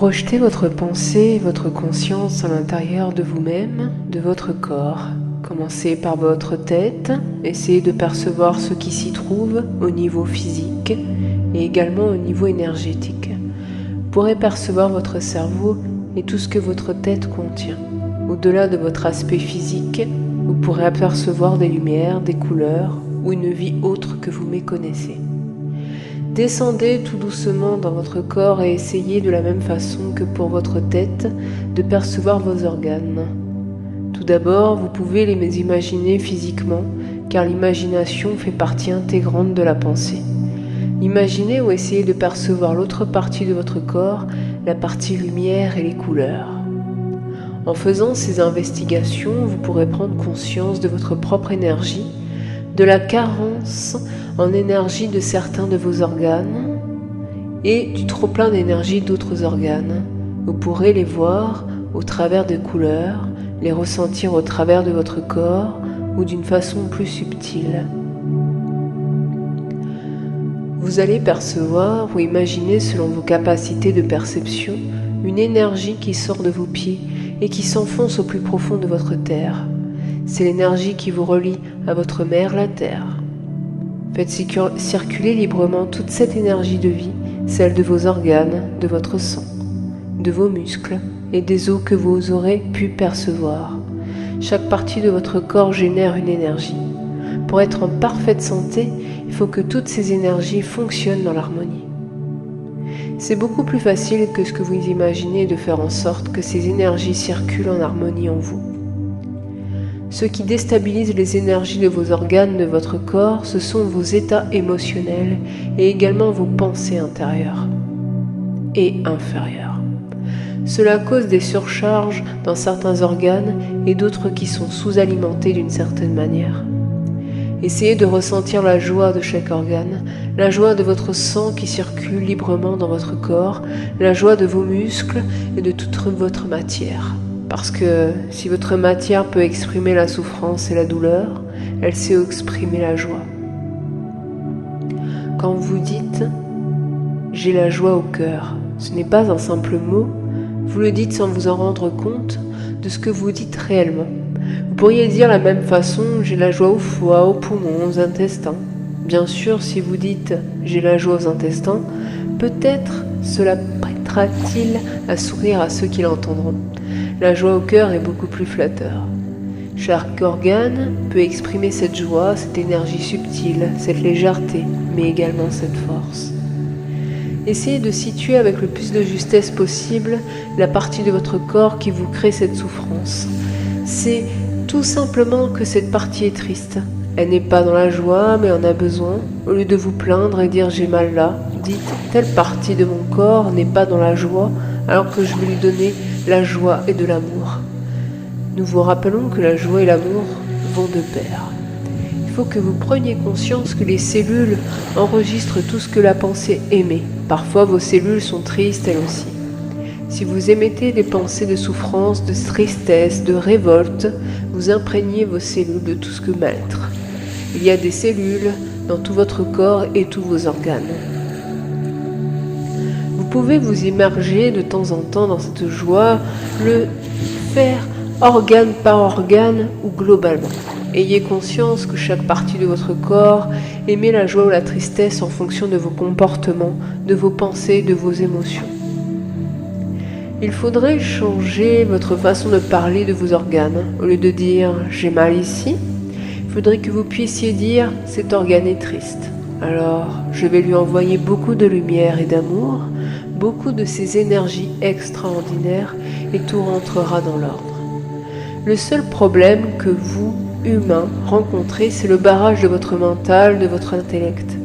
Projetez votre pensée et votre conscience à l'intérieur de vous-même, de votre corps. Commencez par votre tête, essayez de percevoir ce qui s'y trouve au niveau physique et également au niveau énergétique. Vous pourrez percevoir votre cerveau et tout ce que votre tête contient. Au-delà de votre aspect physique, vous pourrez apercevoir des lumières, des couleurs ou une vie autre que vous méconnaissez. Descendez tout doucement dans votre corps et essayez de la même façon que pour votre tête de percevoir vos organes. Tout d'abord, vous pouvez les imaginer physiquement, car l'imagination fait partie intégrante de la pensée. Imaginez ou essayez de percevoir l'autre partie de votre corps, la partie lumière et les couleurs. En faisant ces investigations, vous pourrez prendre conscience de votre propre énergie, de la carence en énergie de certains de vos organes et du trop-plein d'énergie d'autres organes. Vous pourrez les voir au travers de couleurs, les ressentir au travers de votre corps ou d'une façon plus subtile. Vous allez percevoir ou imaginer selon vos capacités de perception une énergie qui sort de vos pieds et qui s'enfonce au plus profond de votre terre. C'est l'énergie qui vous relie à votre mère, la terre. Faites circuler librement toute cette énergie de vie, celle de vos organes, de votre sang, de vos muscles et des os que vous aurez pu percevoir. Chaque partie de votre corps génère une énergie. Pour être en parfaite santé, il faut que toutes ces énergies fonctionnent dans l'harmonie. C'est beaucoup plus facile que ce que vous imaginez de faire en sorte que ces énergies circulent en harmonie en vous. Ce qui déstabilise les énergies de vos organes de votre corps, ce sont vos états émotionnels et également vos pensées intérieures et inférieures. Cela cause des surcharges dans certains organes et d'autres qui sont sous-alimentés d'une certaine manière. Essayez de ressentir la joie de chaque organe, la joie de votre sang qui circule librement dans votre corps, la joie de vos muscles et de toute votre matière. Parce que si votre matière peut exprimer la souffrance et la douleur, elle sait exprimer la joie. Quand vous dites « j'ai la joie au cœur », ce n'est pas un simple mot, vous le dites sans vous en rendre compte de ce que vous dites réellement. Vous pourriez dire de la même façon « j'ai la joie au foie, aux poumons, aux intestins ». Bien sûr, si vous dites « j'ai la joie aux intestins », peut-être cela prêtera-t-il à sourire à ceux qui l'entendront. La joie au cœur est beaucoup plus flatteur. Chaque organe peut exprimer cette joie, cette énergie subtile, cette légèreté, mais également cette force. Essayez de situer avec le plus de justesse possible la partie de votre corps qui vous crée cette souffrance. C'est tout simplement que cette partie est triste. Elle n'est pas dans la joie, mais en a besoin. Au lieu de vous plaindre et dire « j'ai mal là », dites « telle partie de mon corps n'est pas dans la joie, alors que je vais lui donner la joie et de l'amour. » Nous vous rappelons que la joie et l'amour vont de pair. Il faut que vous preniez conscience que les cellules enregistrent tout ce que la pensée émet. Parfois, vos cellules sont tristes elles aussi. Si vous émettez des pensées de souffrance, de tristesse, de révolte, vous imprégnez vos cellules de tout ce que mal-être. Il y a des cellules dans tout votre corps et tous vos organes. Vous pouvez vous immerger de temps en temps dans cette joie, le faire organe par organe ou globalement. Ayez conscience que chaque partie de votre corps émet la joie ou la tristesse en fonction de vos comportements, de vos pensées, de vos émotions. Il faudrait changer votre façon de parler de vos organes. Au lieu de dire « j'ai mal ici », il faudrait que vous puissiez dire « cet organe est triste ». Alors, je vais lui envoyer beaucoup de lumière et d'amour, beaucoup de ces énergies extraordinaires et tout rentrera dans l'ordre. Le seul problème que vous, humains, rencontrez, c'est le barrage de votre mental, de votre intellect.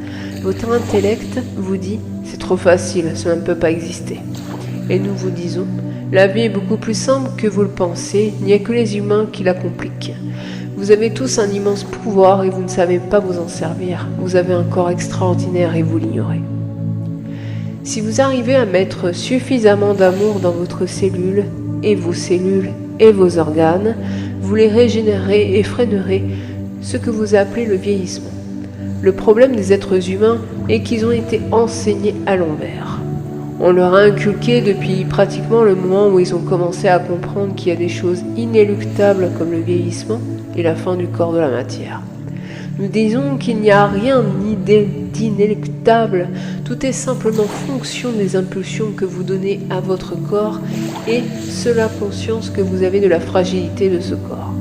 Votre intellect vous dit « c'est trop facile, cela ne peut pas exister ». Et nous vous disons « la vie est beaucoup plus simple que vous le pensez, il n'y a que les humains qui la compliquent. Vous avez tous un immense pouvoir et vous ne savez pas vous en servir. Vous avez un corps extraordinaire et vous l'ignorez. » Si vous arrivez à mettre suffisamment d'amour dans votre cellule et vos organes, vous les régénérez et freinerez ce que vous appelez le vieillissement. Le problème des êtres humains est qu'ils ont été enseignés à l'envers. On leur a inculqué depuis pratiquement le moment où ils ont commencé à comprendre qu'il y a des choses inéluctables comme le vieillissement et la fin du corps de la matière. Nous disons qu'il n'y a rien d'inéluctable, tout est simplement fonction des impulsions que vous donnez à votre corps et cela conscience que vous avez de la fragilité de ce corps.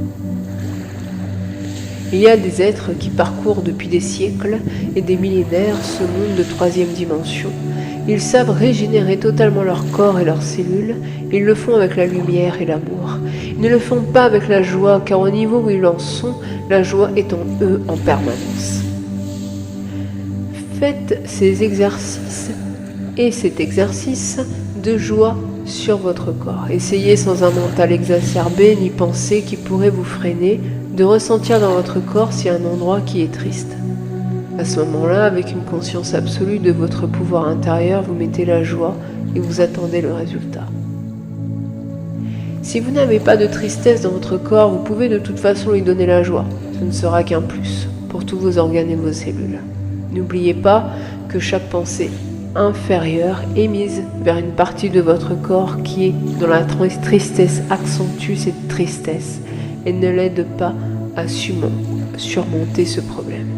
Il y a des êtres qui parcourent depuis des siècles et des millénaires ce monde de troisième dimension. Ils savent régénérer totalement leur corps et leurs cellules. Ils le font avec la lumière et l'amour. Ils ne le font pas avec la joie, car au niveau où ils en sont, la joie est en eux en permanence. Faites ces exercices et cet exercice de joie sur votre corps. Essayez sans un mental exacerbé ni pensée qui pourrait vous freiner de ressentir dans votre corps s'il y a un endroit qui est triste. À ce moment-là, avec une conscience absolue de votre pouvoir intérieur, vous mettez la joie et vous attendez le résultat. Si vous n'avez pas de tristesse dans votre corps, vous pouvez de toute façon lui donner la joie. Ce ne sera qu'un plus pour tous vos organes et vos cellules. N'oubliez pas que chaque pensée inférieure est mise vers une partie de votre corps qui est dans la tristesse accentue cette tristesse et ne l'aide pas à surmonter ce problème.